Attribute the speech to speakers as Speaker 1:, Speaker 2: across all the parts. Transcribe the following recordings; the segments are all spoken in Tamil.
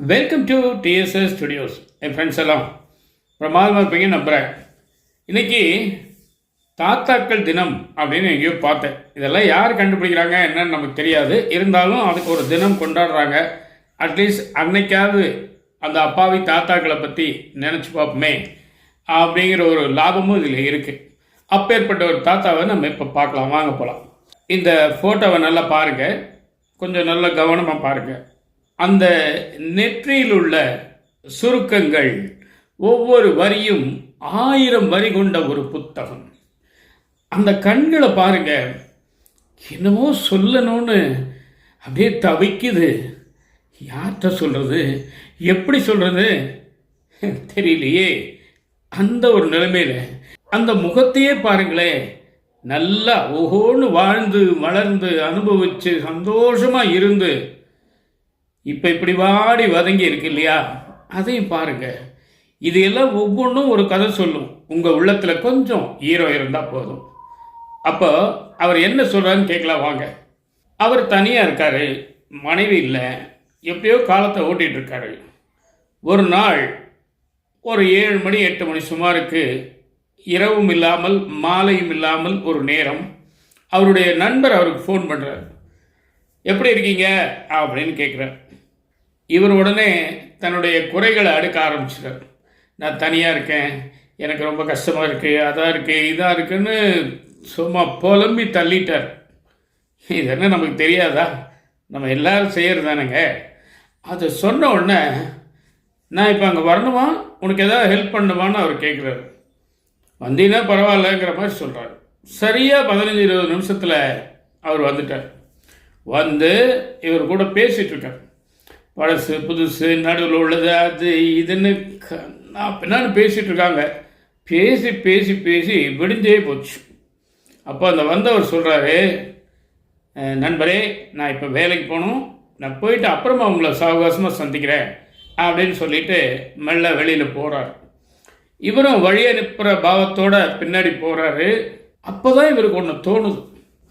Speaker 1: Welcome to TDS studios. N friends எல்லாம் பிரமாதமாக இருப்பீங்க நம்புகிறேன். இன்றைக்கி தாத்தாக்கள் தினம் அப்படின்னு எங்கேயோ பார்த்தேன். இதெல்லாம் யார் கண்டுபிடிக்கிறாங்க என்னன்னு நமக்கு தெரியாது. இருந்தாலும் அதுக்கு ஒரு தினம் கொண்டாடுறாங்க. அட்லீஸ்ட் அன்னைக்காவது அந்த அப்பாவி தாத்தாக்களை பற்றி நினச்சி பார்ப்போமே அப்படிங்கிற ஒரு லாபமும் இதில் இருக்குது. அப்பேற்பட்ட ஒரு தாத்தாவை நம்ம இப்போ பார்க்கலாம். வாங்க போகலாம். இந்த ஃபோட்டோவை நல்லா பாருங்கள், கொஞ்சம் நல்ல கவனமாக பாருங்கள். அந்த நெற்றியில் உள்ள சுருக்கங்கள் ஒவ்வொரு வரியும் 1000 வரி கொண்ட ஒரு புத்தகம். அந்த கண்களை பாருங்க, என்னமோ சொல்லணும்னு அப்படியே தவிக்குது. யார்கிட்ட சொல்கிறது, எப்படி சொல்கிறது தெரியலையே. அந்த ஒரு நிலைமையில் அந்த முகத்தையே பாருங்களேன், நல்லா ஓஹோன்னு வாழ்ந்து வளர்ந்து அனுபவித்து சந்தோஷமாக இருந்து இப்போ இப்படி வாடி வதங்கி இருக்கு இல்லையா, அதையும் பாருங்கள். இது எல்லாம் ஒவ்வொன்றும் ஒரு கதை சொல்லும். உங்கள் உள்ளத்தில் கொஞ்சம் ஈரோ இருந்தால் போதும். அப்போ அவர் என்ன சொல்கிறாருன்னு கேட்கலாம் வாங்க. அவர் தனியாக இருக்கார், மனைவி இல்லை, எப்படியோ காலத்தை ஓட்டிகிட்டு இருக்காரு. ஒரு நாள் ஒரு 7 மணி 8 மணி சுமாருக்கு, இரவும் இல்லாமல் மாலையும் இல்லாமல் ஒரு நேரம், அவருடைய நண்பர் அவருக்கு ஃபோன் பண்ணுறார். எப்படி இருக்கீங்க அப்படின்னு கேட்குறார். இவர் உடனே தன்னுடைய குறைகளை அடுக்க ஆரம்பிச்சிட்டார். நான் தனியாக இருக்கேன், எனக்கு ரொம்ப கஷ்டமாக இருக்குது, அதாக இருக்குது, இதாக இருக்குன்னு சும்மா புலம்பி தள்ளிட்டார். இது என்ன நமக்கு தெரியாதா, நம்ம எல்லோரும் செய்கிறது தானேங்க. அதை சொன்ன உடனே நான் இப்போ அங்கே வரணுமா, உனக்கு எதாவது ஹெல்ப் பண்ணுமான்னு அவர் கேட்குறாரு. வந்தீங்கன்னா பரவாயில்லங்கிற மாதிரி சொல்கிறார். சரியாக 15-20 நிமிஷத்தில் அவர் வந்துட்டார். வந்து இவர் கூட பேசிகிட்ருக்கார். பழசு புதுசு நடுவில் உள்ளது அது இதுன்னு பின்னாடி பேசிகிட்டு இருக்காங்க. பேசி பேசி பேசி விடிஞ்சே போச்சு. அப்போ அந்த வந்தவர் சொல்கிறாரு, நண்பரே நான் இப்போ வேலைக்கு போகணும், நான் போயிட்டு அப்புறமா உங்களை சாவகாசமாக சந்திக்கிறேன் அப்படின்னு சொல்லிட்டு மெல்ல வெளியில் போகிறார். இவரும் வழி அனுப்புகிற பாவத்தோட பின்னாடி போகிறாரு. அப்போ தான் இவருக்கு ஒன்று தோணுது.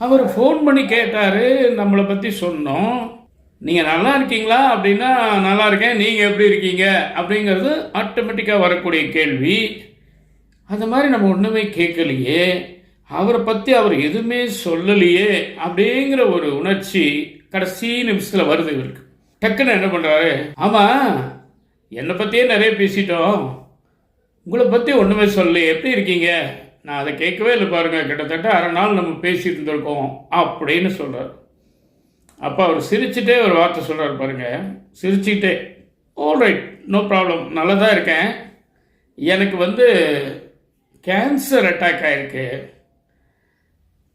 Speaker 1: அவர் ஃபோன் பண்ணி கேட்டார், நம்மளை பற்றி சொன்னோம், நீங்கள் நல்லா இருக்கீங்களா அப்படின்னா நல்லா இருக்கேன், நீங்கள் எப்படி இருக்கீங்க அப்படிங்கிறது ஆட்டோமேட்டிக்காக வரக்கூடிய கேள்வி. அந்த மாதிரி நம்ம ஒன்றுமே கேட்கலையே, அவரை பற்றி அவர் எதுவுமே சொல்லலையே அப்படிங்கிற ஒரு உணர்ச்சி கடைசி நிமிஷத்தில் வருது இவருக்கு. டக்குன்னு என்ன பண்ணுறாரு, ஆமாம் என்னை பற்றியே நிறைய பேசிட்டோம், உங்களை பற்றி ஒன்றுமே சொல்லலையே, எப்படி இருக்கீங்க, நான் அதை கேட்கவே இல்லை பாருங்கள், கிட்டத்தட்ட அரை நாள் நம்ம பேசிகிட்டு இருந்திருக்கோம் அப்படின்னு சொல்கிறார். அப்போ அவர் சிரிச்சுட்டே ஒரு வார்த்தை சொல்கிறார் பாருங்கள், சிரிச்சுக்கிட்டே, ஆல்ரைட் நோ ப்ராப்ளம், நல்லா தான் இருக்கேன், எனக்கு கேன்சர் அட்டாக் ஆகிருக்கு,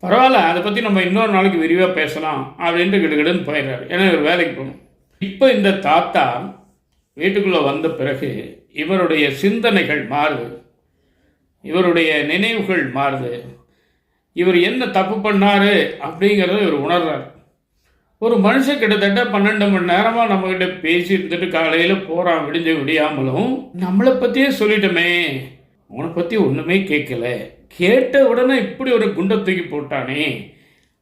Speaker 1: பரவாயில்ல அதை பற்றி நம்ம இன்னொரு நாளைக்கு விரிவாக பேசலாம் அப்படின்ட்டு கிடுகிடுன்னு போயிடுறாரு. ஏன்னா இவர் வேலைக்கு போகணும். இப்போ இந்த தாத்தா வீட்டுக்குள்ளே வந்த பிறகு இவருடைய சிந்தனைகள் மாறுது, இவருடைய நினைவுகள் மாறுது. இவர் என்ன தப்பு பண்ணார் அப்படிங்கிறத இவர் உணர்றார். ஒரு மனுஷன் கிட்டத்தட்ட 12 மணி நேரமாக நம்மக்கிட்ட பேசி இருந்துட்டு காலையில் போகிறான், விடியாமலும் நம்மளை பற்றியே சொல்லிட்டோமே, அவனை பற்றி ஒன்றுமே கேட்கல, கேட்ட உடனே இப்படி ஒரு குண்டை தூக்கி போட்டானே,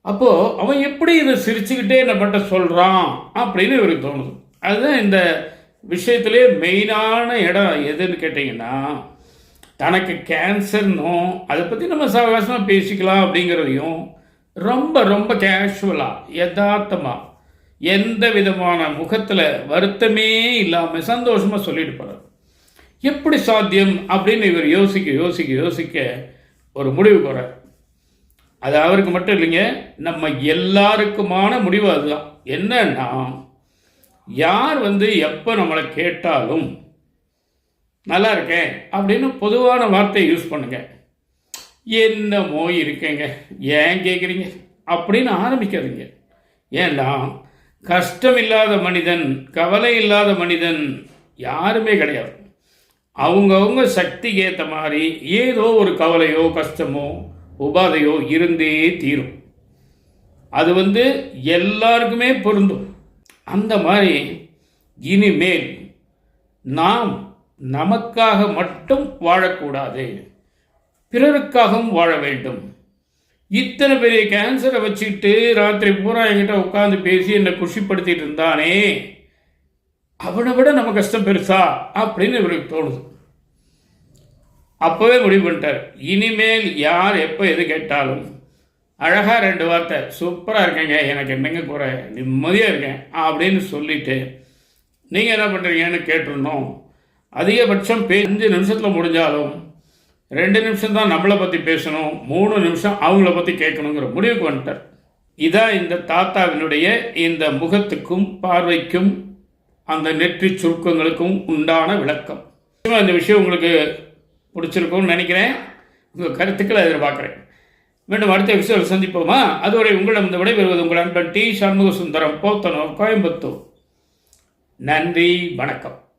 Speaker 1: அப்போது அவன் எப்படி இதை சிரிச்சுக்கிட்டே நம்மகிட்ட சொல்கிறான் அப்படின்னு இவருக்கு தோணுது. அதுதான் இந்த விஷயத்திலே மெயினான இடம் எதுன்னு கேட்டிங்கன்னா, தனக்கு கேன்சர்னும் அதை பற்றி நம்ம சாவகாசமாக பேசிக்கலாம் அப்படிங்கிறதையும் ரொம்ப ரொம்ப கேஷுவலாக யதார்த்தமாக எந்த விதமான முகத்தில் வருத்தமே இல்லாமல் சந்தோஷமாக சொல்லிட்டு போகிறார். எப்படி சாத்தியம் அப்படின்னு இவர் யோசிக்க யோசிக்க யோசிக்க ஒரு முடிவு போகிறார். அது அவருக்கு மட்டும் இல்லைங்க, நம்ம எல்லாருக்குமான முடிவு அதுதான். என்னன்னா, யார் எப்போ நம்மளை கேட்டாலும் நல்லா இருக்கேன் அப்படின்னு பொதுவான வார்த்தையை யூஸ் பண்ணுங்க. என்னமோ இருக்கேங்க, ஏன் கேட்குறீங்க அப்படின்னு ஆரம்பிக்காதீங்க. ஏன்னா கஷ்டம் இல்லாத மனிதன், கவலை இல்லாத மனிதன் யாருமே கிடையாது. அவங்கவுங்க சக்திக்கு ஏற்ற மாதிரி ஏதோ ஒரு கவலையோ கஷ்டமோ உபாதையோ இருந்தே தீரும். அது எல்லாருக்குமே பொருந்தும். அந்த மாதிரி இனிமேல் நாம் நமக்காக மட்டும் வாழக்கூடாது, பிறருக்காகவும் வாழ வேண்டும். இத்தனை பெரிய கேன்சரை வச்சுக்கிட்டு ராத்திரி பூரா என்கிட்ட உட்காந்து பேசி என்னை குஷிப்படுத்திட்டு இருந்தானே, அவனை விட நம்ம கஷ்டம் பெருசா அப்படின்னு இவருக்கு தோணுது. அப்போவே முடிவு பண்ணிட்டார், இனிமேல் யார் எப்போ எது கேட்டாலும் அழகாக 2 வார்த்தை, சூப்பராக இருக்கேங்க, எனக்கு என்னங்க குறை, நிம்மதியாக இருக்கேன் அப்படின்னு சொல்லிவிட்டு நீங்கள் என்ன பண்ணுறீங்கன்னு கேட்டுருந்தோம். அதிகபட்சம் 5 நிமிஷத்தில் முடிஞ்சாலும் 2 நிமிஷம் தான் நம்மளை பற்றி பேசணும், 3 நிமிஷம் அவங்கள பற்றி கேட்கணுங்கிற முடிவுக்கு வந்துட்டார். இதான் இந்த தாத்தாவினுடைய இந்த முகத்துக்கும் பார்வைக்கும் அந்த நெற்றி சுருக்கங்களுக்கும் உண்டான விளக்கம். இந்த விஷயம் உங்களுக்கு பிடிச்சிருக்கும்னு நினைக்கிறேன். உங்கள் கருத்துக்களை எதிர்பார்க்குறேன். மீண்டும் அடுத்த விஷயம் சந்திப்போமா? அதுவரை உங்களிடம் இந்த விடைபெறுவது உங்கள் அன்பன் டி. சண்முக சுந்தரம், போத்தனூர், கோயம்புத்தூர். நன்றி, வணக்கம்.